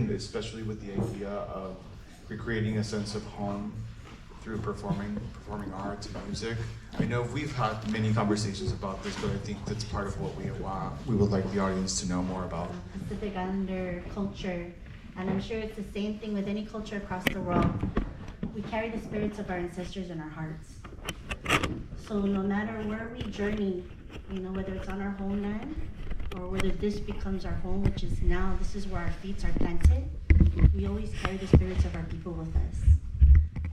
and especially with the idea of recreating a sense of home through performing arts and music. I know we've had many conversations about this, but I think that's part of what we would like the audience to know more about. Pacific Islander culture, and I'm sure it's the same thing with any culture across the world. We carry the spirits of our ancestors in our hearts. So no matter where we journey, whether it's on our homeland or whether this becomes our home, which is now, this is where our feet are planted, we always carry the spirits of our people with us.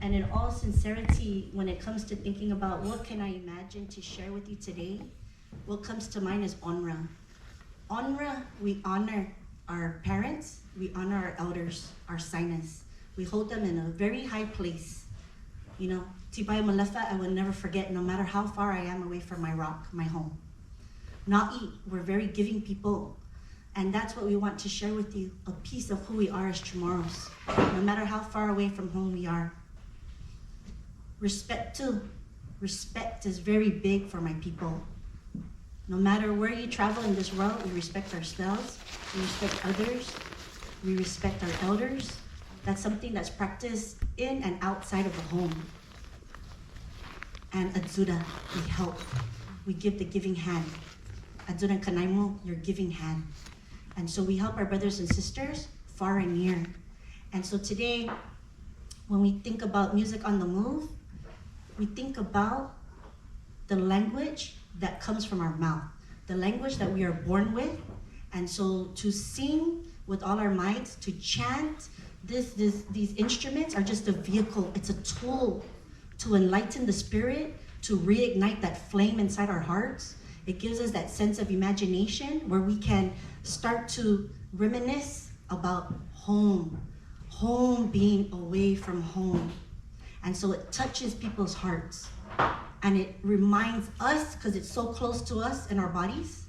And in all sincerity, when it comes to thinking about what can I imagine to share with you today, what comes to mind is Onra. Onra, we honor our parents, we honor our elders, our sainas. We hold them in a very high place. Tibai Malefa, I will never forget, no matter how far I am away from my rock, my home. Na'i, we're very giving people. And that's what we want to share with you, a piece of who we are as Chamorros, no matter how far away from home we are. Respect too. Respect is very big for my people. No matter where you travel in this world, we respect ourselves, we respect others, we respect our elders. That's something that's practiced in and outside of the home. And Adzuda, we help. We give the giving hand. Adzuda Kanaimo, your giving hand. And so we help our brothers and sisters far and near. And so today, when we think about music on the move, we think about the language that comes from our mouth, the language that we are born with. And so to sing with all our might, to chant, these instruments are just a vehicle. It's a tool to enlighten the spirit, to reignite that flame inside our hearts. It gives us that sense of imagination where we can start to reminisce about home being away from home. And so it touches people's hearts. And it reminds us, because it's so close to us in our bodies,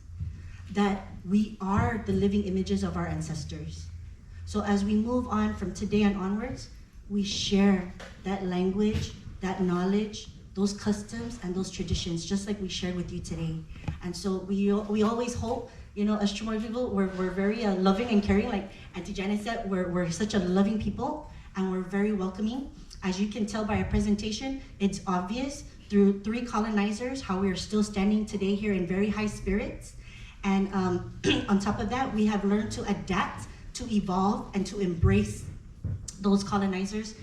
that we are the living images of our ancestors. So as we move on from today and onwards, we share that language, that knowledge, those customs and those traditions, just like we shared with you today. And so we always hope, as Chamorro people, we're very loving and caring. Like Auntie Janet said, we're such a loving people, and we're very welcoming. As you can tell by our presentation, it's obvious through 3 colonizers how we are still standing today here in very high spirits. And on top of that, we have learned to adapt, to evolve, and to embrace those colonizers,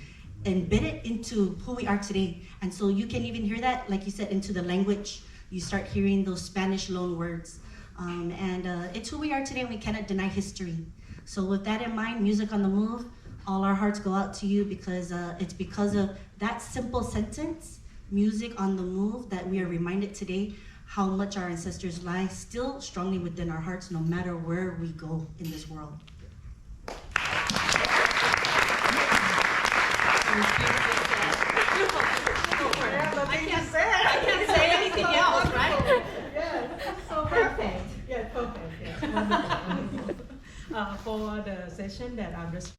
embed it into who we are today. And so you can even hear that, like you said, into the language. You start hearing those Spanish loan words. And it's who we are today, and we cannot deny history. So with that in mind, Music on the Move, all our hearts go out to you, because it's because of that simple sentence, Music on the Move, that we are reminded today how much our ancestors lie still strongly within our hearts, no matter where we go in this world. I can't say anything else, right? Yes. So perfect. Yeah, perfect. Yeah. Wonderful. For the session that I'm just